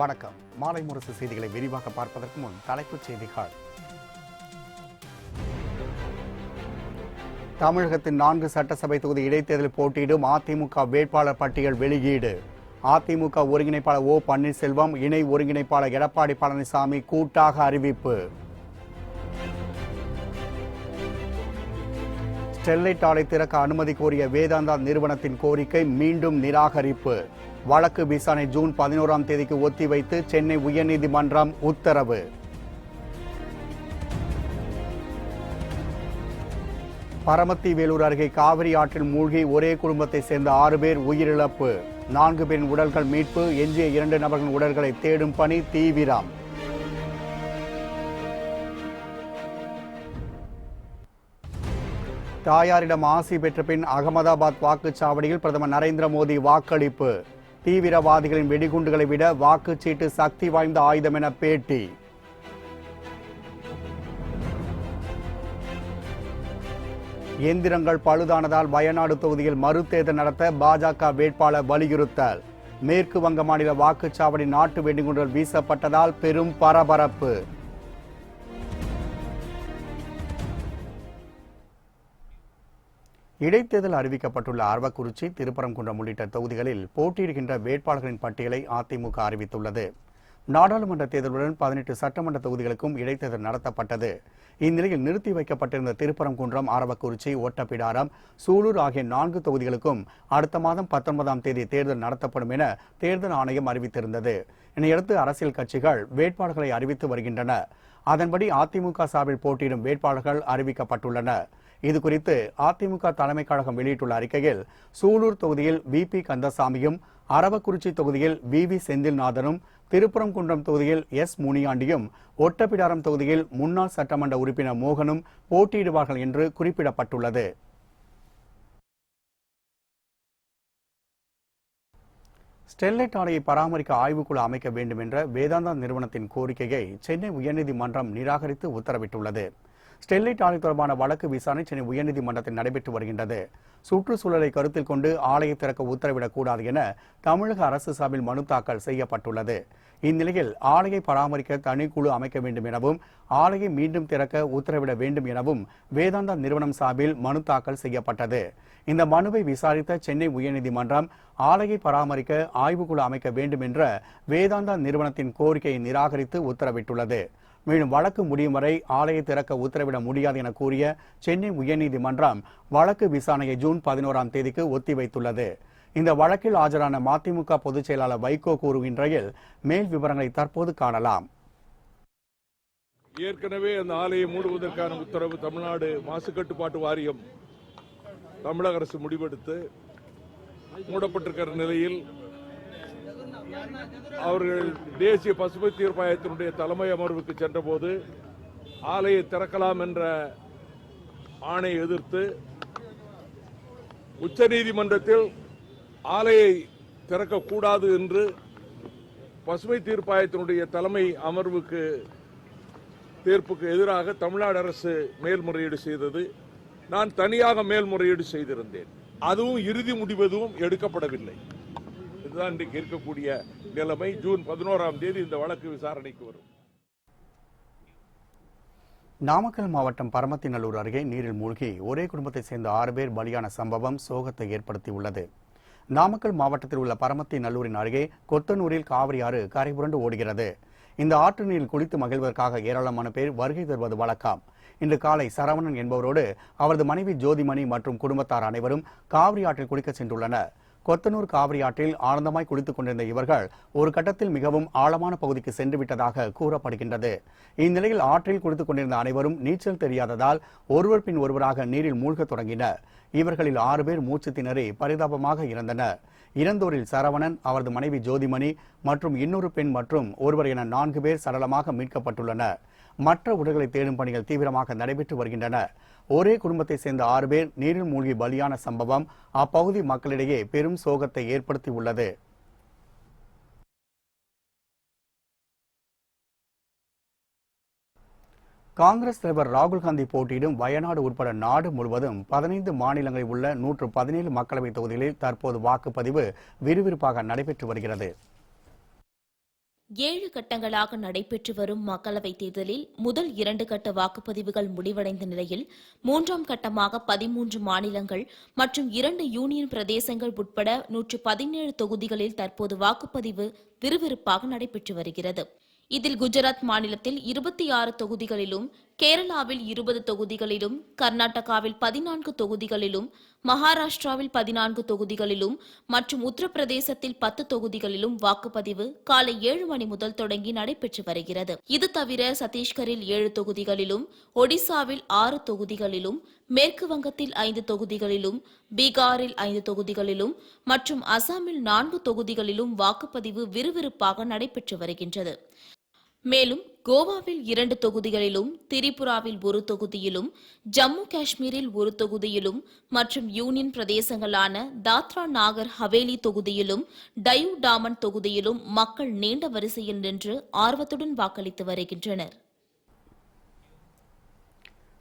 வணக்கம். மாலை முரசு செய்திகளை விரிவாக பார்ப்பதற்கு முன் தலைப்புச் செய்திகள். தமிழகத்தின் 4 சட்டசபை தொகுதி இடைத்தேர்தலில் போட்டியிடும் அதிமுக வேட்பாளர் பட்டியல் வெளியீடு. அதிமுக ஒருங்கிணைப்பாளர் ஓ பன்னீர்செல்வம், இணை ஒருங்கிணைப்பாளர் எடப்பாடி பழனிசாமி கூட்டாக அறிவிப்பு. ஸ்டெர்லைட் ஆலை திறக்க அனுமதி கோரிய வேதாந்தா நிறுவனத்தின் கோரிக்கை மீண்டும் நிராகரிப்பு. வழக்கு விசாரணை ஜூன் 11ஆம் தேதிக்கு ஒத்திவைத்து சென்னை உயர்நீதிமன்றம் உத்தரவு. பரமத்தி வேலூர் அருகே காவிரி ஆற்றில் மூழ்கி ஒரே குடும்பத்தை சேர்ந்த 6 பேர் உயிரிழப்பு. 4 பேரின் உடல்கள் மீட்பு. எஞ்சிய 2 நபர்களின் உடல்களை தேடும் பணி தீவிரம். தாயாரிடம் ஆசி பெற்ற பின் அகமதாபாத் வாக்குச்சாவடியில் பிரதமர் நரேந்திர மோடி வாக்களிப்பு. தீவிரவாதிகளின் வெடிகுண்டுகளை விட வாக்குச்சீட்டு சக்தி வாய்ந்த ஆயுதம் என பேட்டி. எந்திரங்கள் பழுதானதால் வயநாடு தொகுதியில் மறுதேர்தல் நடத்த பாஜக வேட்பாளர் வலியுறுத்தல். மேற்கு வங்க மாநில வாக்குச்சாவடி நாட்டு வெடிகுண்டுகள் வீசப்பட்டதால் பெரும் பரபரப்பு. இடைத்தேர்தல் அறிவிக்கப்பட்டுள்ள அரவக்குறிச்சி, திருப்பரங்குன்றம் உள்ளிட்ட தொகுதிகளில் போட்டியிடுகின்ற வேட்பாளர்களின் பட்டியலை அதிமுக அறிவித்துள்ளது. நாடாளுமன்ற தேர்தலுடன் 18 சட்டமன்ற தொகுதிகளுக்கும் இடைத்தேர்தல் நடத்தப்பட்டது. இந்நிலையில் நிறுத்தி வைக்கப்பட்டிருந்த திருப்பரங்குன்றம், அரவக்குறிச்சி, ஒட்டப்பிடாரம், சூலூர் ஆகிய 4 தொகுதிகளுக்கும் அடுத்த மாதம் 19ஆம் தேதி தேர்தல் நடத்தப்படும் என தேர்தல் ஆணையம் அறிவித்திருந்தது. இதனையடுத்து அரசியல் கட்சிகள் வேட்பாளர்களை அறிவித்து வருகின்றன. அதன்படி அதிமுக சார்பில் போட்டியிடும் வேட்பாளர்கள் அறிவிக்கப்பட்டுள்ளனர். இதுகுறித்து அதிமுக தலைமை கழகம் வெளியிட்டுள்ள அறிக்கையில், சூலூர் தொகுதியில் VP கந்தசாமியும், அரவக்குறிச்சி தொகுதியில் VV செந்தில்நாதனும், திருப்பரங்குன்றம் தொகுதியில் S முனியாண்டியும், ஒட்டப்பிடாரம் தொகுதியில் முன்னாள் சட்டமன்ற உறுப்பினர் மோகனும் போட்டியிடுவார்கள் என்று குறிப்பிடப்பட்டுள்ளது. ஸ்டெர்லைட் ஆலையை பராமரிக்க ஆய்வுக்குழு அமைக்க வேண்டும் என்ற வேதாந்தா நிறுவனத்தின் கோரிக்கையை சென்னை உயர்நீதிமன்றம் நிராகரித்து உத்தரவிட்டுள்ளது. ஸ்டெர்லைட் ஆலை தொடர்பான வழக்கு விசாரணை சென்னை உயர்நீதிமன்றத்தில் நடைபெற்று வருகின்றது. சுற்றுச்சூழலை கருத்தில் கொண்டு ஆலையை திறக்க உத்தரவிடக்கூடாது என தமிழக அரசு சார்பில் மனு தாக்கல் செய்யப்பட்டுள்ளது. இந்நிலையில் ஆலையை பராமரிக்க தனிக்குழு அமைக்க வேண்டும் எனவும், ஆலையை மீண்டும் திறக்க உத்தரவிட வேண்டும் எனவும் வேதாந்தா நிறுவனம் சார்பில் மனு தாக்கல் செய்யப்பட்டது. இந்த மனுவை விசாரித்த சென்னை உயர்நீதிமன்றம் ஆலையை பராமரிக்க ஆய்வுக்குழு அமைக்க வேண்டும் என்ற வேதாந்தா நிறுவனத்தின் கோரிக்கையை நிராகரித்து உத்தரவிட்டுள்ளது. மேலும் வழக்கு முடியும் வரை ஆலையை திறக்க உத்தரவிட முடியாது என கூறிய சென்னை உயர்நீதிமன்றம் வழக்கு விசாரணையை ஜூன் 11ஆம் தேதிக்கு ஒத்திவைத்துள்ளது. இந்த வழக்கில் ஆஜரான மதிமுக பொதுச் செயலாளர் வைகோ கூறுகின்றையில் மேல் விவரங்களை தற்போது காணலாம். ஏற்கனவே அந்த ஆலையை மூடுவதற்கான உத்தரவு தமிழ்நாடு மாசு கட்டுப்பாட்டு வாரியம் தமிழக அரசு முடிவெடுத்து மூடப்பட்டிருக்கிற நிலையில் அவர்கள் தேசிய பசுமை தீர்ப்பாயத்தினுடைய தலைமை அமர்வுக்கு சென்றபோது ஆலையை திறக்கலாம் என்ற ஆணையை எதிர்த்து உச்சநீதிமன்றத்தில் ஆலையை திறக்கக்கூடாது என்று பசுமை தீர்ப்பாயத்தினுடைய தலைமை அமர்வுக்கு தீர்ப்புக்கு எதிராக தமிழ்நாடு அரசு மேல்முறையீடு செய்தது. நான் தனியாக மேல்முறையீடு செய்திருந்தேன். அதுவும் இறுதி முடிவு எதுவும் எடுக்கப்படவில்லை. இதுதான் இன்றைக்கு இருக்கக்கூடிய நிலைமை. ஜூன் 11ஆம் தேதி இந்த வழக்கு விசாரணைக்கு வரும். நாமக்கல் மாவட்டம் பரமத்திநல்லூர் அருகே நீரில் மூழ்கி ஒரே குடும்பத்தை சேர்ந்த 6 பேர் பலியான சம்பவம் சோகத்தை ஏற்படுத்தியுள்ளது. நாமக்கல் மாவட்டத்தில் உள்ள பரமத்திநல்லூரின் அருகே கொத்தனூரில் காவிரி ஆறு கரைபுரண்டு ஓடுகிறது. இந்த ஆற்று நீரில் குளித்து மகிழ்வதற்காக ஏராளமான பேர் வருகை தருவது வழக்கம். இன்று காலை சரவணன் என்பவரோடு அவரது மனைவி ஜோதிமணி மற்றும் குடும்பத்தார் அனைவரும் காவிரி ஆற்றில் குளிக்க சென்றுள்ளனர். கொத்தனூர் காவிரி ஆற்றில் ஆனந்தமாய் குளித்துக் கொண்டிருந்த இவர்கள் ஒரு கட்டத்தில் மிகவும் ஆழமான பகுதிக்கு சென்று விட்டதாக கூறப்படுகின்றது. இந்நிலையில் ஆற்றில் குளித்துக் கொண்டிருந்த அனைவரும் நீச்சல் தெரியாததால் ஒருவர் பின் ஒருவராக நீரில் மூழ்க தொடங்கினர். இவர்களில் 6 பேர் மூச்சு திணறி பரிதாபமாக இறந்தனர். இறந்தோரில் சரவணன், அவரது மனைவி ஜோதிமணி மற்றும் இன்னொரு பெண் மற்றும் ஒருவர் என 4 பேர் சடலமாக மீட்கப்பட்டுள்ளனர். மற்ற உடல்களை தேடும் பணிகள் தீவிரமாக நடைபெற்று வருகின்றன. ஒரே குடும்பத்தை சேர்ந்த 6 பேர் நீரில் மூழ்கி பலியான சம்பவம் அப்பகுதி மக்களிடையே பெரும் சோகத்தை ஏற்படுத்தியுள்ளது. காங்கிரஸ் தலைவர் ராகுல் காந்தி போட்டியிடும் வயநாடு உட்பட நாடு முழுவதும் 15 மாநிலங்களில் உள்ள 117 மக்களவை தொகுதிகளில் தற்போது வாக்குப்பதிவு விறுவிறுப்பாக நடைபெற்று வருகிறது. 7 கட்டங்களாக நடைபெற்று வரும் மக்களவைத் தேர்தலில் முதல் 2 கட்ட வாக்குப்பதிவுகள் முடிவடைந்த நிலையில் 3ஆம் கட்டமாக 13 மாநிலங்கள் மற்றும் 2 யூனியன் பிரதேசங்கள் உட்பட 117 தொகுதிகளில் தற்போது வாக்குப்பதிவு விறுவிறுப்பாக நடைபெற்று வருகிறது. இதில் குஜராத் மாநிலத்தில் 26 தொகுதிகளிலும், கேரளாவில் 20 தொகுதிகளிலும், கர்நாடகாவில் 14 தொகுதிகளிலும், மகாராஷ்டிராவில் 14 தொகுதிகளிலும் மற்றும் உத்தரப்பிரதேசத்தில் 10 தொகுதிகளிலும் வாக்குப்பதிவு காலை 7 மணி முதல் தொடங்கி நடைபெற்று வருகிறது. இது தவிர சத்தீஸ்கரில் 7 தொகுதிகளிலும், ஒடிசாவில் 6 தொகுதிகளிலும், மேற்கு வங்கத்தில் 5 தொகுதிகளிலும், பீகாரில் 5 தொகுதிகளிலும் மற்றும் அசாமில் 4 தொகுதிகளிலும் வாக்குப்பதிவு விறுவிறுப்பாக நடைபெற்று வருகின்றது. மேலும் கோவாவில் 2 தொகுதிகளிலும், திரிபுராவில் 1 தொகுதியிலும், ஜம்மு காஷ்மீரில் 1 தொகுதியிலும் மற்றும் யூனியன் பிரதேசங்களான தாத்ரா நாகர் ஹவேலி தொகுதியிலும், டையூ டாமன் தொகுதியிலும் மக்கள் நீண்ட வரிசையில் நின்று ஆர்வத்துடன் வாக்களித்து வருகின்றனர்.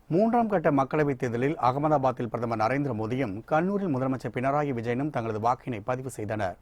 3ஆம் கட்ட மக்களவைத் தேர்தலில் அகமதாபாத்தில் பிரதமர் நரேந்திர மோடியும் கண்ணூரில் முதலமைச்சர் பினராயி விஜயனும் தங்களது வாக்கினை பதிவு செய்தனர்.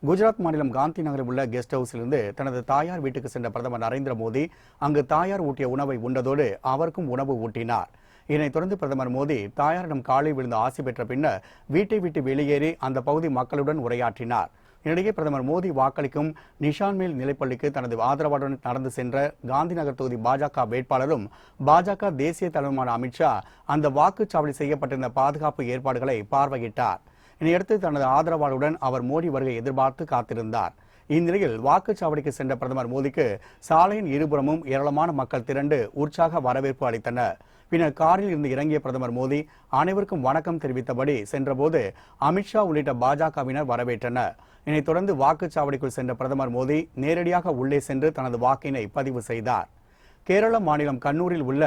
குஜராத் மாநிலம் காந்தி நகரில் உள்ள கெஸ்ட் ஹவுஸிலிருந்து தனது தாயார் வீட்டுக்கு சென்ற பிரதமர் நரேந்திர மோடி அங்கு தாயார் ஊட்டிய உணவை உண்டதோடு அவருக்கும் உணவு ஊட்டினார். இதனைத் தொடர்ந்து பிரதமர் மோடி தாயாரிடம் காலை விழுந்து ஆசி பெற்ற பின்னர் வீட்டை விட்டு வெளியேறி அந்த பகுதி மக்களுடன் உரையாற்றினார். இதனிடையே பிரதமர் மோடி வாக்களிக்கும் நிஷான்மேல் நிலைப்பள்ளிக்கு தனது ஆதரவுடன் நடந்து சென்ற காந்தி நகர் தொகுதி பாஜக வேட்பாளரும் பாஜக தேசிய தலைவருமான அமித்ஷா அந்த வாக்குச்சாவடி செய்யப்பட்டிருந்த பாதுகாப்பு ஏற்பாடுகளை பார்வையிட்டார். இதனையடுத்து தனது ஆதரவாளருடன் அவர் மோடி வருகை எதிர்பார்த்து காத்திருந்தார். இந்நிலையில் வாக்குச்சாவடிக்கு சென்ற பிரதமர் மோடிக்கு சாலையின் இருபுறமும் ஏராளமான மக்கள் திரண்டு உற்சாக வரவேற்பு அளித்தனர். பின்னர் காரில் இருந்து இறங்கிய பிரதமர் மோடி அனைவருக்கும் வணக்கம் தெரிவித்தபடி சென்றபோது அமித்ஷா உள்ளிட்ட பாஜகவினர் வரவேற்றனர். இதனைத் தொடர்ந்து வாக்குச்சாவடிக்குள் சென்ற பிரதமர் மோடி நேரடியாக உள்ளே சென்று தனது வாக்கினை பதிவு செய்தார். கேரள மாநிலம் கண்ணூரில் உள்ள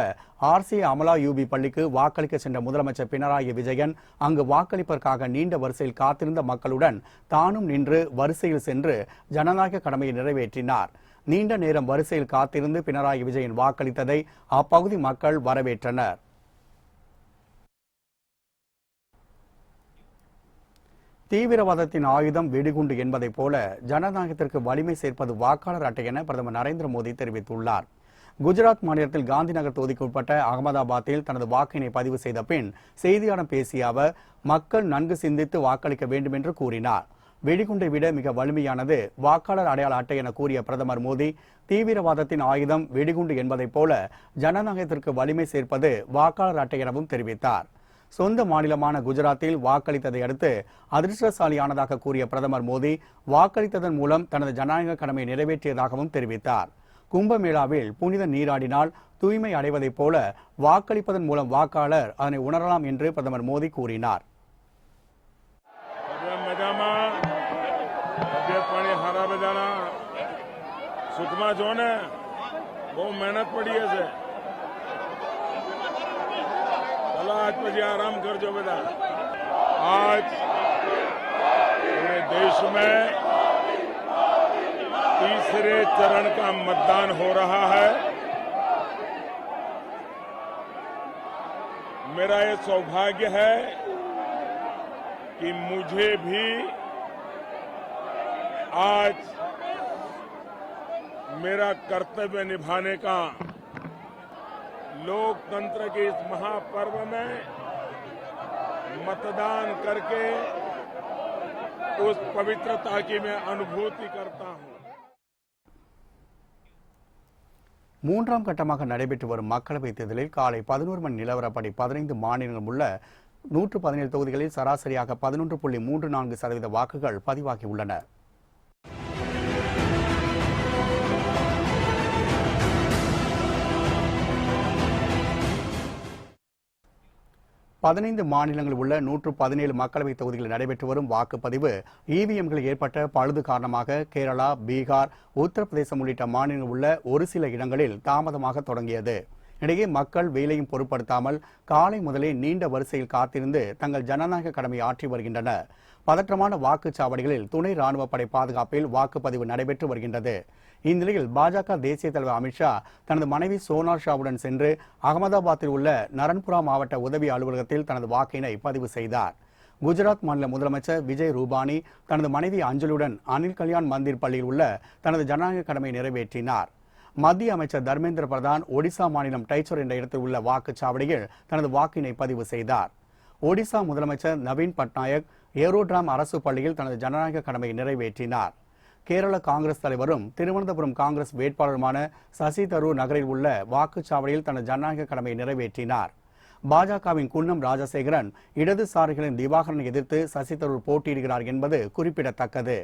RCA அமலா UB பள்ளிக்கு வாக்களிக்க சென்ற முதலமைச்சர் பினராயி விஜயன் அங்கு வாக்களிப்பதற்காக நீண்ட வரிசையில் காத்திருந்த மக்களுடன் தானும் நின்று வரிசையில் சென்று ஜனநாயக கடமையை நிறைவேற்றினார். நீண்ட நேரம் வரிசையில் காத்திருந்து பினராயி விஜயன் வாக்களித்ததை அப்பகுதி மக்கள் வரவேற்றனர். தீவிரவாதத்தின் ஆயுதம் வெடிகுண்டு என்பதைப் போல ஜனநாயகத்திற்கு வலிமை சேர்ப்பது வாக்காளர் அட்டை என பிரதமர் நரேந்திர மோடி தெரிவித்துள்ளார். குஜராத் மாநிலத்தில் காந்தி நகர் தொகுதிக்கு உட்பட்ட அகமதாபாத்தில் தனது வாக்கினை பதிவு செய்த பின் செய்தியாளர்களிடம் பேசிய அவர் மக்கள் நன்கு சிந்தித்து வாக்களிக்க வேண்டும் என்று கூறினார். வெடிகுண்டை விட மிக வலிமையானது வாக்காளர் அடையாள அட்டை என கூறிய பிரதமர் மோடி தீவிரவாதத்தின் ஆயுதம் வெடிகுண்டு என்பதைப் போல ஜனநாயகத்திற்கு வலிமை சேர்ப்பது வாக்காளர் அட்டை எனவும் தெரிவித்தார். சொந்த மாநிலமான குஜராத்தில் வாக்களித்ததை அடுத்து அதிர்ஷ்டசாலியானதாக கூறிய பிரதமர் மோடி வாக்களித்ததன் மூலம் தனது ஜனநாயக கடமையை நிறைவேற்றியதாகவும் தெரிவித்தார். கும்பமேளாவில் புனித நீராடினால் தூய்மை அடைவதைப் போல வாக்களிப்பதன் மூலம் வாக்காளர் அதனை உணரலாம் என்று பிரதமர் மோடி கூறினார். तीसरे चरण का मतदान हो रहा है। मेरा ये सौभाग्य है कि मुझे भी आज मेरा कर्तव्य निभाने का लोकतंत्र के इस महापर्व में मतदान करके उस पवित्रता की मैं अनुभूति करता हूं। 3ஆம் கட்டமாக நடைபெற்று வரும் மக்களவைத் தேர்தலில் காலை 11 மணி நிலவரப்படி 15 மாநிலங்கள் உள்ள 117 தொகுதிகளில் சராசரியாக 11.34% வாக்குகள் பதிவாகியுள்ளன. மாநிலங்களில் உள்ள 117 மக்களவைத் தொகுதிகளில் நடைபெற்று வரும் வாக்குப்பதிவு இவிஎம்களில் ஏற்பட்ட பழுது காரணமாக கேரளா, பீகார், உத்தரப்பிரதேசம் உள்ளிட்ட மாநிலங்களில் உள்ள ஒரு சில இடங்களில் தாமதமாக தொடங்கியது. இடையே மக்கள் வேலையும் பொருட்படுத்தாமல் காலை முதலே நீண்ட வரிசையில் காத்திருந்து தங்கள் ஜனநாயக கடமையை ஆற்றி வருகின்றனர். பதற்றமான வாக்குச்சாவடிகளில் துணை ராணுவ படை பாதுகாப்பில் வாக்குப்பதிவு நடைபெற்று வருகின்றது. இந்நிலையில் பாஜக தேசிய தலைவர் அமித்ஷா தனது மனைவி சோனால் ஷாவுடன் சென்று அகமதாபாத்தில் உள்ள நரன்புரா மாவட்ட உதவி அலுவலகத்தில் தனது வாக்கினை பதிவு செய்தார். குஜராத் மாநில முதலமைச்சர் விஜய் ரூபானி தனது மனைவி அஞ்சலியுடன் அனில் கல்யாண் மந்திர் பள்ளியில் உள்ள தனது ஜனநாயக கடமையை நிறைவேற்றினார். மத்திய அமைச்சர் தர்மேந்திர பிரதான் ஒடிசா மாநிலம் டைச்சர் என்ற இடத்தில் உள்ள வாக்குச்சாவடியில் தனது வாக்கினை பதிவு செய்தார். ஒடிசா முதலமைச்சர் நவீன் பட்நாயக் ஏரோட்ராம் அரசு பள்ளியில் தனது ஜனநாயக கடமையை நிறைவேற்றினார். கேரள காங்கிரஸ் தலைவரும் திருவனந்தபுரம் காங்கிரஸ் வேட்பாளருமான சசி தரூர் நகரில் உள்ள வாக்குச்சாவடியில் தனது ஜனநாயக கடமையை நிறைவேற்றினார். பாஜகவின் குன்னம் ராஜசேகரன் இடதுசாரிகளின் திவாகரனை எதிர்த்து சசி தரூர் போட்டியிடுகிறார் என்பது குறிப்பிடத்தக்கது.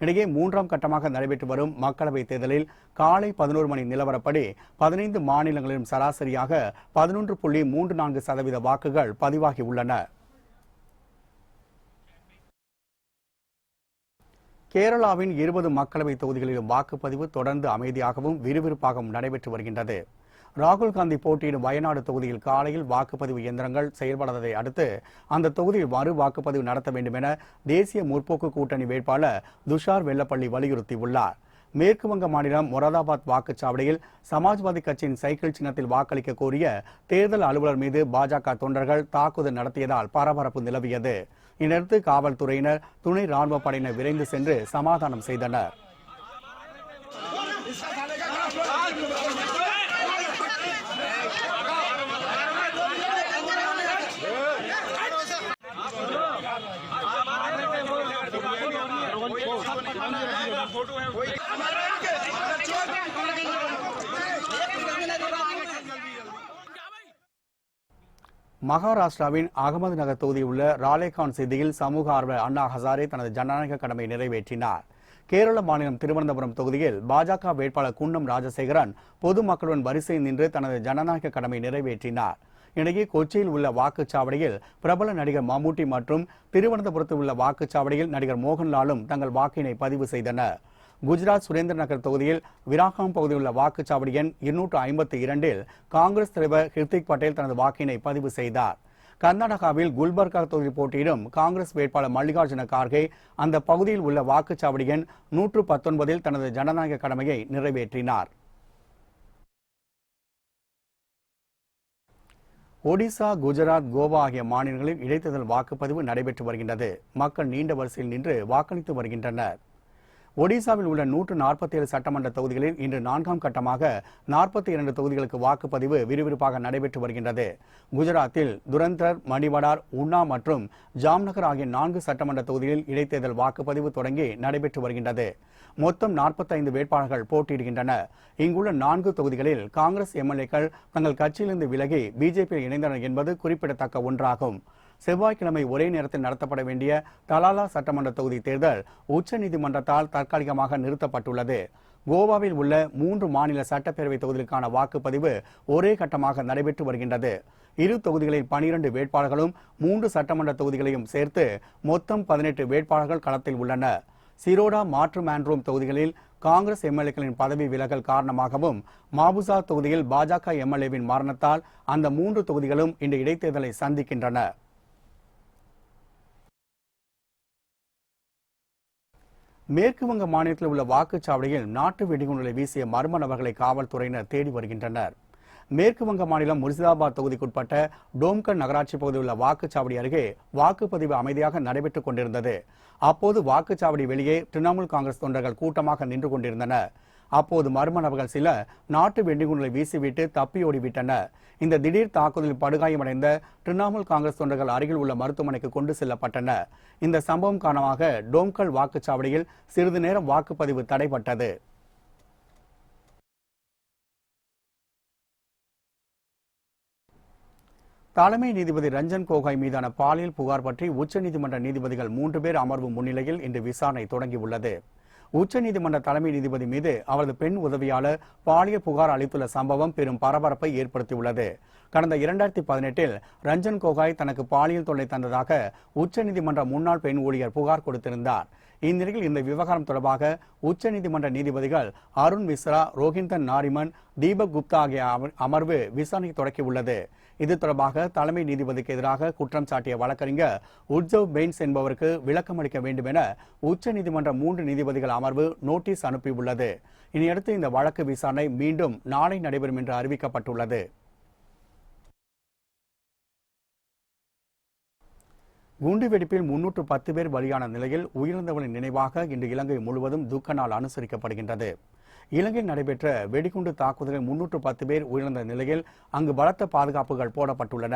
இடையே மூன்றாம் கட்டமாக நடைபெற்று வரும் மக்களவைத் தேர்தலில் காலை 11 மணி நிலவரப்படி 15 மாநிலங்களிலும் சராசரியாக 11.34% வாக்குகள் பதிவாகியுள்ளன. கேரளாவின் 20 மக்களவைத் தொகுதிகளிலும் வாக்குப்பதிவு தொடர்ந்து அமைதியாகவும் விறுவிறுப்பாகவும் நடைபெற்று வருகின்றது. ராகுல் காந்தி போட்டியிடும் வயநாடு தொகுதியில் காலையில் வாக்குப்பதிவு இயந்திரங்கள் செயல்படாததை அடுத்து அந்த தொகுதியில் மறு வாக்குப்பதிவு நடத்த வேண்டும் என தேசிய முற்போக்கு கூட்டணி வேட்பாளர் துஷார் வெல்லப்பள்ளி வலியுறுத்தியுள்ளார். மேற்கு வங்க மாநிலம் மொராதாபாத் வாக்குச்சாவடியில் சமாஜ்வாதி கட்சியின் சைக்கிள் சின்னத்தில் வாக்களிக்க கோரிய தேர்தல் அலுவலர் மீது பாஜக தொண்டர்கள் தாக்குதல் நடத்தியதால் பரபரப்பு நிலவியது. இதனையடுத்து காவல்துறையினர், துணை ராணுவ படையினர் விரைந்து சென்று சமாதானம் செய்தனர். மகாராஷ்டிராவின் அகமது நகர் தொகுதியில் உள்ள ராலேகான் சித்தியில் சமூக ஆர்வலர் அண்ணா ஹசாரே தனது ஜனநாயக கடமையை நிறைவேற்றினார். கேரள மாநிலம் திருவனந்தபுரம் தொகுதியில் பாஜக வேட்பாளர் குன்னம் ராஜசேகரன் பொதுமக்களுடன் வரிசையில் நின்று தனது ஜனநாயக கடமையை நிறைவேற்றினார். இடையே கொச்சியில் உள்ள வாக்குச்சாவடியில் பிரபல நடிகர் மம்முட்டி மற்றும் திருவனந்தபுரத்தில் உள்ள வாக்குச்சாவடியில் நடிகர் மோகன்லாலும் தங்கள் வாக்கினை பதிவு செய்தனர். குஜராத் சுரேந்திர நகர் தொகுதியில் விராகாம் பகுதியில் உள்ள வாக்குச்சாவடி எண் 252 காங்கிரஸ் தலைவர் ஹிர்திக் பட்டேல் தனது வாக்கினை பதிவு செய்தார். கர்நாடகாவில் குல்பர்கா தொகுதியில் போட்டியிடும் காங்கிரஸ் வேட்பாளர் மல்லிகார்ஜுன கார்கே அந்த பகுதியில் உள்ள வாக்குச்சாவடி எண் 119 தனது ஜனநாயக கடமையை நிறைவேற்றினார். ஒடிசா, குஜராத், கோவா ஆகிய மாநிலங்களில் இடைத்தேர்தல் வாக்குப்பதிவு நடைபெற்று வருகின்றது. மக்கள் நீண்ட வரிசையில் நின்று வாக்களித்து வருகின்றனர். ஒடிசாவில் உள்ள 147 சட்டமன்ற தொகுதிகளில் இன்று 4ஆம் கட்டமாக 42 தொகுதிகளுக்கு வாக்குப்பதிவு விறுவிறுப்பாக நடைபெற்று வருகின்றது. குஜராத்தில் துரந்தர், மணிவடார், உன்னா மற்றும் ஜாம்நகர் ஆகிய 4 சட்டமன்ற தொகுதிகளில் இடைத்தேர்தல் வாக்குப்பதிவு தொடங்கி நடைபெற்று வருகின்றது. மொத்தம் 45 வேட்பாளர்கள் போட்டியிடுகின்றனர். இங்குள்ள 4 தொகுதிகளில் காங்கிரஸ் எம்எல்ஏக்கள் தங்கள் கட்சியிலிருந்து விலகி பிஜேபியில் இணைந்தனர் என்பது குறிப்பிடத்தக்க ஒன்றாகும். செவ்வாய்க்கிழமை ஒரே நேரத்தில் நடத்தப்பட வேண்டிய தலாலா சட்டமன்ற தொகுதி தேர்தல் உச்சநீதிமன்றத்தால் தற்காலிகமாக நிறுத்தப்பட்டுள்ளது. கோவாவில் உள்ள 3 மாநில சட்டப்பேரவை தொகுதிகளுக்கான வாக்குப்பதிவு ஒரே கட்டமாக நடைபெற்று வருகின்றது. இரு தொகுதிகளில் 12 வேட்பாளர்களும் 3 சட்டமன்ற தொகுதிகளையும் சேர்த்து மொத்தம் 18 வேட்பாளர்கள் களத்தில் உள்ளனர். சிரோடா, மாற்று மேன்ரோம் தொகுதிகளில் காங்கிரஸ் எம்எல்ஏக்களின் பதவி விலகல் காரணமாகவும் மாபுசா தொகுதியில் பாஜக எம்எல்ஏவின் மரணத்தால் அந்த 3 தொகுதிகளும் இந்த இடைத்தேர்தலை சந்திக்கின்றன. மேற்கு வங்க மாநிலத்தில் உள்ள வாக்குச்சாவடியில் நாட்டு வெடிகுண்டுகளை வீசிய மர்ம நபர்களை காவல்துறையினர் தேடி வருகின்றனர். மேற்கு வங்க மாநிலம் முர்சிதாபாத் தொகுதிக்குட்பட்ட டோம்கர் நகராட்சி பகுதியில் உள்ள வாக்குச்சாவடி அருகே வாக்குப்பதிவு அமைதியாக நடைபெற்றுக் கொண்டிருந்தது. அப்போது வாக்குச்சாவடி வெளியே திரிணாமுல் காங்கிரஸ் தொண்டர்கள் கூட்டமாக நின்று கொண்டிருந்தனர். அப்போது மர்ம நபர்கள் சிலர் நாட்டு வெடிகுண்டுகளை வீசிவிட்டு தப்பியோடிவிட்டனர். இந்த திடீர் தாக்குதலில் படுகாயமடைந்த திரிணாமுல் காங்கிரஸ் தொண்டர்கள் அருகில் உள்ள மருத்துவமனைக்கு கொண்டு செல்லப்பட்டனர். இந்த சம்பவம் காரணமாக டோம்கல் வாக்குச்சாவடியில் சிறிது நேரம் வாக்குப்பதிவு தடைபட்டது. தலைமை நீதிபதி ரஞ்சன் கோகாய் மீதான பாலியல் புகார் பற்றி உச்சநீதிமன்ற நீதிபதிகள் 3 பேர் அமர்வு முன்னிலையில் இன்று விசாரணை தொடங்கியுள்ளது. உச்சநீதிமன்ற தலைமை நீதிபதி மீது அவரது பெண் உதவியாளர் பாலியல் புகார் அளித்துள்ள சம்பவம் பெரும் பரபரப்பை ஏற்படுத்தியுள்ளது. கடந்த 2018இல் ரஞ்சன் கோகாய் தனக்கு பாலியல் தொல்லை தந்ததாக உச்சநீதிமன்ற முன்னாள் பெண் ஊழியர் புகார் கொடுத்திருந்தார். இந்நிலையில் இந்த விவகாரம் தொடர்பாக உச்சநீதிமன்ற நீதிபதிகள் அருண் மிஸ்ரா, ரோஹிந்தன் நாரிமன், தீபக் குப்தா ஆகிய அமர்வு விசாரணை தொடங்கியுள்ளது. இது தொடர்பாக தலைமை நீதிபதிக்கு எதிராக குற்றம் சாட்டிய வழக்கறிஞர் உட்ஜவ் பெயின்ஸ் என்பவருக்கு விளக்கம் அளிக்க வேண்டும் என உச்சநீதிமன்ற 3 நீதிபதிகள் அமர்வு நோட்டீஸ் அனுப்பியுள்ளது. இதையடுத்து இந்த வழக்கு விசாரணை மீண்டும் நாளை நடைபெறும் என்று அறிவிக்கப்பட்டுள்ளது. குண்டுவெடிப்பில் 310 பேர் பலியான நிலையில் உயிரிழந்தவர்களின் நினைவாக இன்று இலங்கை முழுவதும் துக்க நாள் அனுசரிக்கப்படுகின்றது. இலங்கையில் நடைபெற்ற வெடிகுண்டு தாக்குதலில் 310 பேர் உயிரிழந்த நிலையில் அங்கு பலத்த பாதுகாப்புகள் போடப்பட்டுள்ளன.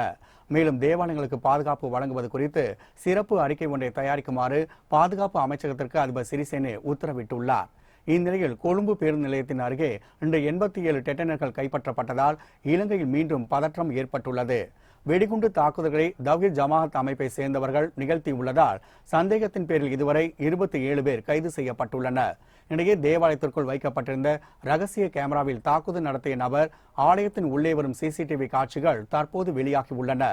மேலும் தேவாலயங்களுக்கு பாதுகாப்பு வழங்குவது குறித்து சிறப்பு அறிக்கை ஒன்றை தயாரிக்குமாறு பாதுகாப்பு அமைச்சகத்திற்கு அதிபர் சிறிசேன உத்தரவிட்டுள்ளார். இந்நிலையில் கொழும்பு பேருந்து நிலையத்தின் அருகே இன்று 87 டெட்டனர்கள் கைப்பற்றப்பட்டதால் இலங்கையில் மீண்டும் பதற்றம் ஏற்பட்டுள்ளது. வெடிகுண்டு தாக்குதல்களை தவ்ஹீத் ஜமாஅத் அமைப்பை சேர்ந்தவர்கள் நிகழ்த்தியுள்ளதால் சந்தேகத்தின் பேரில் இதுவரை 27 பேர் கைது செய்யப்பட்டுள்ளனர். இடையே தேவாலயத்திற்குள் வைக்கப்பட்டிருந்த ரகசிய கேமராவில் தாக்குதல் நடத்திய நபர் ஆலயத்தின் உள்ளே வரும் சிசிடிவி காட்சிகள் தற்போது வெளியாகியுள்ளன.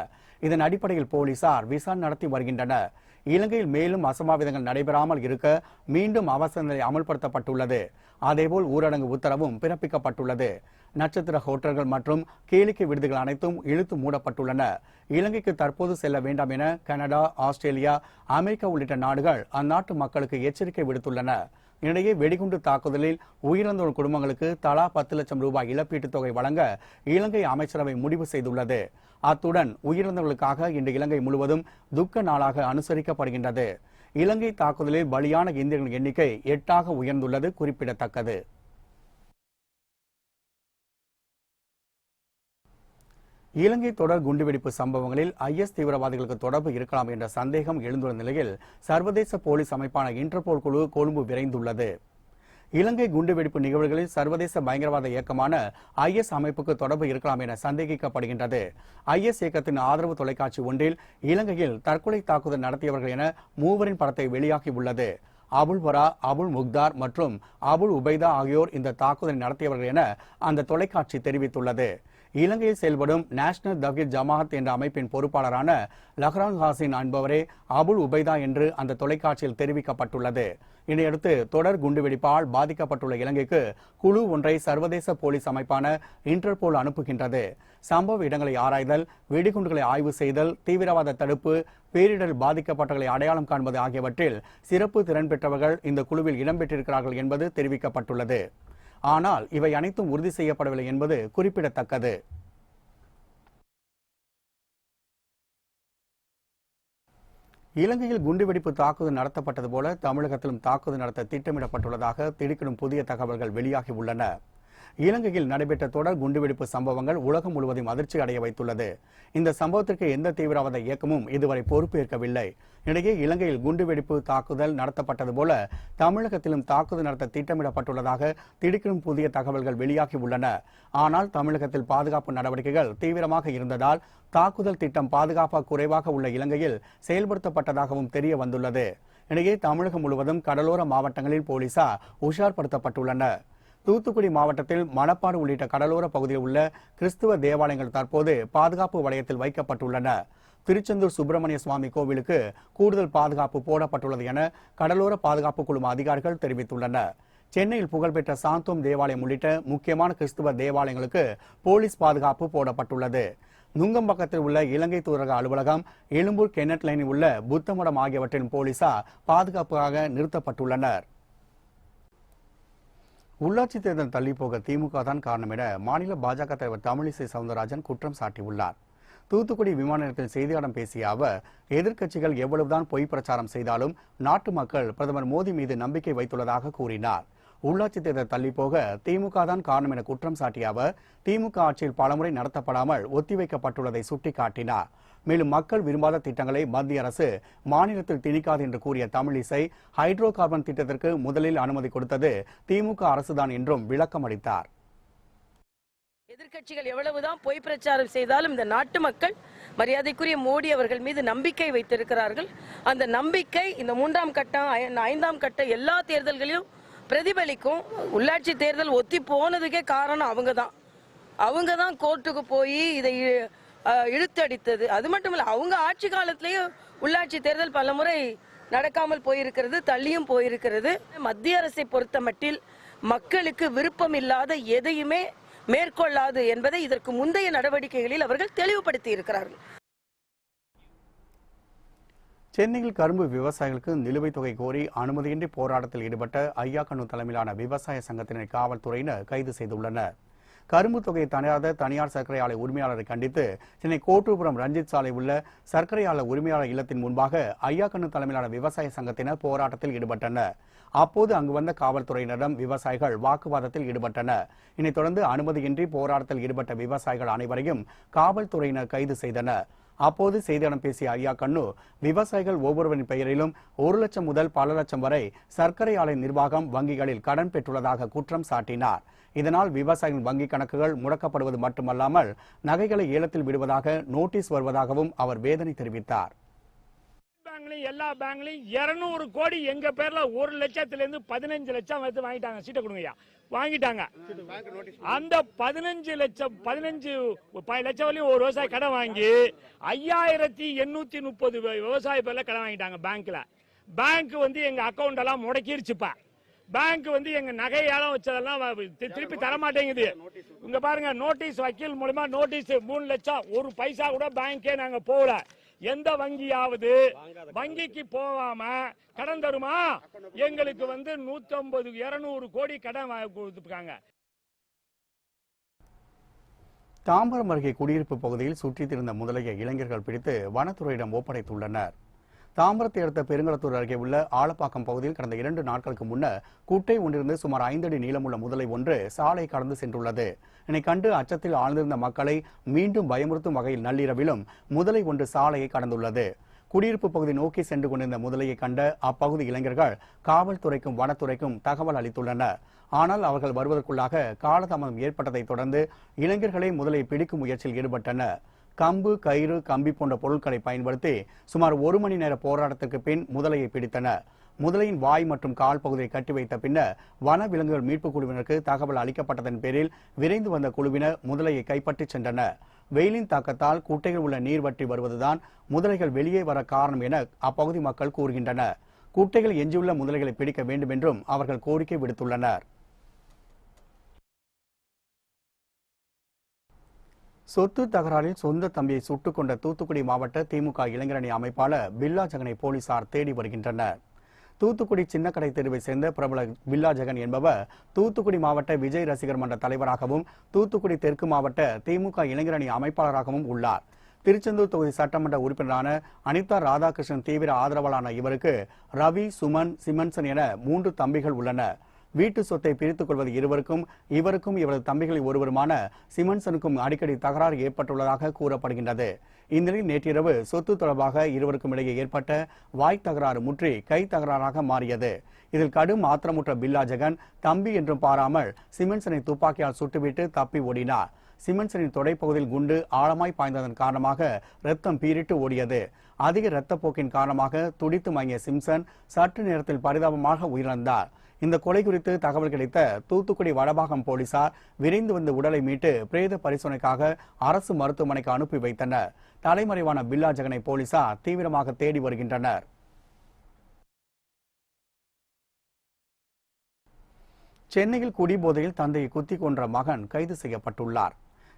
இதன் அடிப்படையில் போலீசார் விசாரணை நடத்தி வருகின்றனர். இலங்கையில் மேலும் அசம்பாவிதங்கள் நடைபெறாமல் இருக்க மீண்டும் அவசர நிலை அமல்படுத்தப்பட்டுள்ளது. அதேபோல் ஊரடங்கு உத்தரவும் பிறப்பிக்கப்பட்டுள்ளது. நட்சத்திர ஹோட்டல்கள் மற்றும் கேளிக்கை விடுதிகள் அனைத்தும் இழுத்து மூடப்பட்டுள்ளன. இலங்கைக்கு தற்போது செல்ல வேண்டாம் என கனடா, ஆஸ்திரேலியா, அமெரிக்கா உள்ளிட்ட நாடுகள் அந்நாட்டு மக்களுக்கு எச்சரிக்கை விடுத்துள்ளன. இடையே வெடிகுண்டு தாக்குதலில் உயிரிழந்தோர் குடும்பங்களுக்கு தலா 10 லட்சம் ரூபாய் இழப்பீட்டுத் தொகை வழங்க இலங்கை அமைச்சரவை முடிவு செய்துள்ளது. அத்துடன் உயிரிழந்தவர்களுக்காக இன்று இலங்கை முழுவதும் துக்க நாளாக அனுசரிக்கப்படுகின்றது. இலங்கை தாக்குதலில் பலியான இந்தியர்களின் எண்ணிக்கை 8ஆக உயர்ந்துள்ளது குறிப்பிடத்தக்கது. இலங்கை தொடர் குண்டுவெடிப்பு சம்பவங்களில் IS தீவிரவாதிகளுக்கு தொடர்பு இருக்கலாம் என்ற சந்தேகம் எழுந்துள்ள நிலையில் சர்வதேச போலீஸ் அமைப்பான இன்டர்போல் குழு கொழும்பு விரைந்துள்ளது. இலங்கை குண்டுவெடிப்பு நிகழ்வுகளில் சர்வதேச பயங்கரவாத இயக்கமான IS அமைப்புக்கு தொடர்பு இருக்கலாம் என சந்தேகிக்கப்படுகின்றது. IS இயக்கத்தின் ஆதரவு தொலைக்காட்சி ஒன்றில் இலங்கையில் தற்கொலை தாக்குதல் நடத்தியவர்கள் என 3 படத்தை வெளியாகியுள்ளது. அபுல் வரா, அபுல் முக்தார் மற்றும் அபுல் உபைதா ஆகியோர் இந்த தாக்குதலை நடத்தியவர்கள் என அந்த தொலைக்காட்சி தெரிவித்துள்ளது. இலங்கையில் செயல்படும் நேஷனல் தவ்ஹீத் ஜமாஅத் என்ற அமைப்பின் பொறுப்பாளரான லஹ்ரான் ஹாசின் என்பவரே அபுல் உபைதா என்று அந்த தொலைக்காட்சியில் தெரிவிக்கப்பட்டுள்ளது. இதையடுத்து தொடர் குண்டுவெடிப்பால் பாதிக்கப்பட்டுள்ள இலங்கைக்கு குழு ஒன்றை சர்வதேச போலீஸ் அமைப்பான இன்டர்போல் அனுப்புகின்றது. சம்பவ இடங்களை ஆராய்தல், வெடிகுண்டுகளை ஆய்வு செய்தல், தீவிரவாத தடுப்பு, பேரிடர் பாதிக்கப்பட்டவர்களை அடையாளம் காண்பது ஆகியவற்றில் சிறப்பு திறன் பெற்றவர்கள் இந்த குழுவில் இடம்பெற்றிருக்கிறார்கள் என்பது தெரிவிக்கப்பட்டுள்ளது. ஆனால் இவை அனைத்தும் உறுதி செய்யப்படவில்லை என்பது குறிப்பிடத்தக்கது. இலங்கையில் குண்டுவெடிப்பு தாக்குதல் நடத்தப்பட்டது போல தமிழகத்திலும் தாக்குதல் நடத்த திட்டமிடப்பட்டுள்ளதாக திடுக்கிடும் புதிய தகவல்கள் வெளியாகி உள்ளன. இலங்கையில் நடைபெற்ற தொடர் குண்டுவெடிப்பு சம்பவங்கள் உலகம் முழுவதும் அதிர்ச்சி அடைய வைத்துள்ளது. இந்த சம்பவத்திற்கு எந்த தீவிரவாத இயக்கமும் இதுவரை பொறுப்பேற்கவில்லை. இடையே இலங்கையில் குண்டுவெடிப்பு தாக்குதல் நடத்தப்பட்டது போல தமிழகத்திலும் தாக்குதல் நடத்த திட்டமிடப்பட்டுள்ளதாக திடுக்கிடும் புதிய தகவல்கள் வெளியாகி உள்ளன. ஆனால் தமிழகத்தில் பாதுகாப்பு நடவடிக்கைகள் தீவிரமாக இருந்ததால் தாக்குதல் திட்டம் பாதுகாப்பாக குறைவாக உள்ள இலங்கையில் செயல்படுத்தப்பட்டதாகவும் தெரிய வந்துள்ளது. இடையே தமிழகம் முழுவதும் கடலோர மாவட்டங்களில் போலீசார் உஷார்படுத்தப்பட்டுள்ளனர். தூத்துக்குடி மாவட்டத்தில் மணப்பாடு உள்ளிட்ட கடலோர பகுதியில் உள்ள கிறிஸ்துவ தேவாலயங்கள் தற்போது பாதுகாப்பு வளையத்தில் வைக்கப்பட்டுள்ளன. திருச்செந்தூர் சுப்பிரமணிய சுவாமி கோவிலுக்கு கூடுதல் பாதுகாப்பு போடப்பட்டுள்ளது என கடலோர பாதுகாப்பு குழு அதிகாரிகள் தெரிவித்துள்ளனர். சென்னையில் புகழ்பெற்ற சாந்தோம் தேவாலயம் உள்ளிட்ட முக்கியமான கிறிஸ்துவ தேவாலயங்களுக்கு போலீஸ் பாதுகாப்பு போடப்பட்டுள்ளது. நுங்கம்பாக்கத்தில் உள்ள இலங்கை தூதரக அலுவலகம், எழும்பூர் கென்னட் லைனில் உள்ள புத்தமடம் ஆகியவற்றின் போலீசார் பாதுகாப்பாக நிறுத்தப்பட்டுள்ளனர். உள்ளாட்சி தேர்தல் தள்ளிப்போக திமுக தான் காரணம் என மாநில பாஜக தலைவர் தமிழிசை சவுந்தரராஜன் குற்றம் சாட்டியுள்ளார். தூத்துக்குடி விமான நிலையத்தில் செய்தியாளர்களிடம் பேசிய அவர், எதிர்க்கட்சிகள் எவ்வளவுதான் பொய் பிரச்சாரம் செய்தாலும் நாட்டு மக்கள் பிரதமர் மோடி மீது நம்பிக்கை வைத்துள்ளதாக கூறினார். உள்ளாட்சி தேர்தல் தள்ளிப்போக திமுக தான் காரணம் என குற்றம் சாட்டிய அவர், திமுக ஆட்சியில் பலமுறை நடத்தப்படாமல் ஒத்திவைக்கப்பட்டுள்ளதை சுட்டிக்காட்டினார். மேலும் மக்கள் விரும்பாத திட்டங்களை மத்திய அரசு மாநிலத்தில் திணிக்காது என்று கூறிய தமிழிசை, ஹைட்ரோ கார்பன் திட்டத்திற்கு முதலில் அனுமதி கொடுத்தது திமுக அரசுதான் என்றும் விளக்கம் அளித்தார். எதிர்க்கட்சிகள் எவ்வளவுதான் பொய் பிரச்சாரம் செய்தாலும் இந்த நாட்டு மக்கள் மரியாதைக்குரிய மோடி அவர்கள் மீது நம்பிக்கை வைத்திருக்கிறார்கள். அந்த நம்பிக்கை இந்த 3ஆம் கட்டம், 5ஆம் கட்டம் எல்லா தேர்தல்களையும் பிரதிபலிக்கும். உள்ளாட்சி தேர்தல் ஒத்தி போனதுக்கே காரணம் அவங்க தான் கோர்ட்டுக்கு போய் இதை இழுத்தடித்தது. அது மட்டும் இல்ல, அவங்க ஆட்சி காலத்திலேயும் உள்ளாட்சி தேர்தல் பல முறை நடக்காமல் போயிருக்கிறது, தள்ளியும் போயிருக்கிறது. மத்திய அரசை பொறுத்த மட்டில் மக்களுக்கு விருப்பம் இல்லாத எதையுமே மேற்கொள்ளாது என்பதை இதற்கு முந்தைய நடவடிக்கைகளில் அவர்கள் தெளிவுபடுத்தி இருக்கிறார்கள். சென்னையில் கரும்பு விவசாயிகளுக்கு நிலுவைத் தொகை கோரி அனுமதியின்றி போராட்டத்தில் ஈடுபட்ட ஐயாக்கண்ணு தலைமையிலான விவசாய சங்கத்தினர் காவல்துறையினர் கைது செய்துள்ளனர். கரும்பு தொகையை தராத தனியார் சர்க்கரை ஆலை உரிமையாளரை கண்டித்து சென்னை கோட்டூர்புரம் ரஞ்சித் சாலை உள்ள சர்க்கரை ஆலை உரிமையாளர் இல்லத்தின் முன்பாக ஐயாக்கண்ணு தலைமையிலான விவசாய சங்கத்தினர் போராட்டத்தில் ஈடுபட்டனர். அப்போது அங்கு வந்த காவல்துறையினரிடம் விவசாயிகள் வாக்குவாதத்தில் ஈடுபட்டனர். இதனைத் தொடர்ந்து அனுமதியின்றி போராட்டத்தில் ஈடுபட்ட விவசாயிகள் அனைவரையும் காவல்துறையினர் கைது செய்தனர். அப்போது செய்தியாளர்களிடம் பேசிய ஐயாக்கண்ணு, விவசாயிகள் ஒவ்வொருவரின் பெயரிலும் 1 லட்சம் முதல் பல லட்சம் வரை சர்க்கரை ஆலை நிர்வாகம் வங்கிகளில் கடன் பெற்றுள்ளதாக குற்றம் சாட்டினார். இதனால் விவசாயிகளின் வங்கிக் கணக்குகள் முடக்கப்படுவது மட்டுமல்லாமல் நகைகளை ஏலத்தில் விடுவதாக நோட்டீஸ் வருவதாகவும் அவர் வேதனை தெரிவித்தார். எல்லா பேங்க்லயும் 200 கோடி எங்க பேர்ல 1 லட்சத்திலிருந்து 15 லட்சம் வந்து வாங்கிட்டாங்க. சீட்டை கொடுங்கய்யா, வாங்கிட்டாங்க. அந்த 15 லட்சம் வரையும் ஒரு விவசாயி கடன் வாங்கி 5830 விவசாய பேர்ல கடன் வாங்கிட்டாங்க பேங்க்ல. பேங்க் வந்து எங்க அக்கௌண்ட் எல்லாம் முடக்கிருச்சுப்பா. பேங்க் வந்து எங்க நகையாலம் வச்சதெல்லாம் திருப்பி தரமாட்டேங்குது. இங்க பாருங்க, நோட்டீஸ் வக்கீல் மூலமா நோட்டீஸ் 3 லட்சம், ஒரு பைசா கூட பேங்கே நாங்க போகல. எந்த வங்கியாவது வங்கிக்கு போகாம கடன் தருமா? எங்களுக்கு வந்து 150-200 கோடி கடன் கொடுத்துருக்காங்க. தாம்பரம் அருகே குடியிருப்பு பகுதியில் சுற்றித் திரிந்த முதலையை இளைஞர்கள் பிடித்து வனத்துறையிடம் ஒப்படைத்துள்ளனர். தாம்பரத்தை அடுத்த பெருங்களத்தூர் அருகே உள்ள ஆலப்பாக்கம் பகுதியில் கடந்த 2 நாட்களுக்கு முன்னர் குட்டை ஒன்றிருந்து சுமார் 5 அடி நீளமுள்ள முதலை ஒன்று சாலை கடந்து சென்றுள்ளது. இதனை கண்டு அச்சத்தில் ஆழ்ந்திருந்த மக்களை மீண்டும் பயமுறுத்தும் வகையில் நள்ளிரவிலும் முதலை ஒன்று சாலையை கடந்துள்ளது. குடியிருப்பு பகுதி நோக்கி சென்று கொண்டிருந்த முதலையை கண்ட அப்பகுதி இளைஞர்கள் காவல்துறைக்கும் வனத்துறைக்கும் தகவல் அளித்துள்ளனர். ஆனால் அவர்கள் வருவதற்குள்ளாக காலதாமதம் ஏற்பட்டதை தொடர்ந்து இளைஞர்களை முதலை பிடிக்கும் முயற்சியில் ஈடுபட்டனர். கம்பு, கயிறு, கம்பி போன்ற பொருட்களை பயன்படுத்தி சுமார் 1 மணி நேர போராட்டத்திற்கு பின் முதலையை பிடித்தனர். முதலையின் வாய் மற்றும் கால் பகுதியை கட்டி வைத்த பின்னர் வன விலங்குகள் மீட்பு குழுவினருக்கு தகவல் அளிக்கப்பட்டதன் பேரில் விரைந்து வந்த குழுவினர் முதலையை கைப்பற்றி சென்றனர். வெயிலின் தாக்கத்தால் குட்டையில் உள்ள நீர் வற்றி வருவதுதான் முதலைகள் வெளியே வர காரணம் என அப்பகுதி மக்கள் கூறுகின்றனர். குட்டைகள் எஞ்சியுள்ள முதலைகளை பிடிக்க வேண்டும் என்றும் அவர்கள் கோரிக்கை விடுத்துள்ளனர். சொத்து தகராறில் சொந்த தம்பியை சுட்டுக் கொண்ட தூத்துக்குடி மாவட்ட திமுக இளைஞரணி அமைப்பாளர் பில்லா ஜெகனை போலீசார் தேடி வருகின்றனர். தூத்துக்குடி சின்னக்கடை தெருவை சேர்ந்த பிரபல பில்லா ஜெகன் என்பவர் தூத்துக்குடி மாவட்ட விஜய் ரசிகர் மன்ற தலைவராகவும் தூத்துக்குடி தெற்கு மாவட்ட திமுக இளைஞரணி அமைப்பாளராகவும் உள்ளார். திருச்செந்தூர் தொகுதி சட்டமன்ற உறுப்பினரான அனிதா ராதாகிருஷ்ணன் தீவிர ஆதரவாளரான இவருக்கு ரவி, சுமன், சிமன்சன் என 3 தம்பிகள் உள்ளனர். வீட்டு சொத்தை பிரித்துக் கொள்வது இவருக்கும் இவரது தம்பிகளில் ஒருவருமான சிமன்சனுக்கும் அடிக்கடி தகராறு ஏற்பட்டுள்ளதாக கூறப்படுகின்றது. இந்நிலையில் நேற்றிரவு சொத்து தொடர்பாக இருவருக்கும் இடையே ஏற்பட்ட வாய் தகராறு முற்றி கை தகராறாக மாறியது. இதில் கடும் ஆத்திரமுற்ற பில்லா ஜெகன் தம்பி என்றும் பாராமல் சிமன்சனை துப்பாக்கியால் சுட்டுவிட்டு தப்பி ஓடினார். சிமன்சனின் தொடைப்பகுதியில் குண்டு ஆழமாய் பாய்ந்ததன் காரணமாக ரத்தம் பீரிட்டு ஓடியது. அதிக இரத்தப்போக்கின் காரணமாக துடித்து மயங்கிய சிம்சன் சற்று நேரத்தில் பரிதாபமாக உயிரிழந்தார். இந்த கொலை குறித்து தகவல் கிடைத்த தூத்துக்குடி வடபாகம் போலீசார் விரைந்து வந்து உடலை மீட்டு பிரேத பரிசோதனைக்காக அரசு மருத்துவமனைக்கு அனுப்பி வைத்தனர். தலைமறைவான பில்லா ஜெகனை போலீசார் தீவிரமாக தேடி வருகின்றனர். சென்னையில் குடிபோதையில் தந்தையை குத்தி கொன்ற மகன் கைது செய்யப்பட்டுள்ளார்.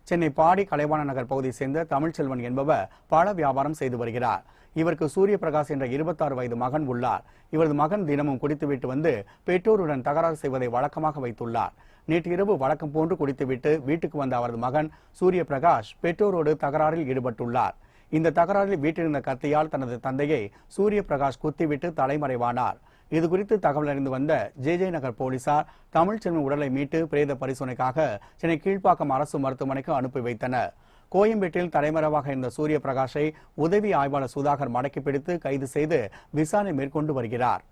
சென்னை பாடி கலைவாண நகர் பகுதியை சேர்ந்த தமிழ்ச்செல்வன் என்பவர் பழ வியாபாரம் செய்து வருகிறார். இவருக்கு சூரிய பிரகாஷ் என்ற 26 வயது மகன் உள்ளார். இவரது மகன் தினமும் குடித்துவிட்டு வந்து பெற்றோருடன் தகராறு செய்வதை வழக்கமாக வைத்துள்ளார். நேற்று இரவு வழக்கம் போன்று குடித்துவிட்டு வீட்டுக்கு வந்த அவரது மகன் சூரிய பிரகாஷ் பெற்றோரோடு தகராறில் ஈடுபட்டுள்ளார். இந்த தகராறில் வீட்டிலிருந்த கத்தியால் தனது தந்தையை சூரிய பிரகாஷ் குத்திவிட்டு தலைமறைவானார். இதுகுறித்து தகவல் அறிந்து வந்த ஜே நகர் போலீசார் தமிழ்ச்செல்வன் உடலை மீட்டு பிரேத பரிசோதனைக்காக சென்னை கீழ்ப்பாக்கம் அரசு மருத்துவமனைக்கு அனுப்பி வைத்தனர். கோயம்பேட்டில் தலைமறைவாக இருந்த சூரிய பிரகாஷை உதவி ஆய்வாளர் சுதாகர் மடக்கி பிடித்து கைது செய்து விசாரணை மேற்கொண்டு வருகிறார்.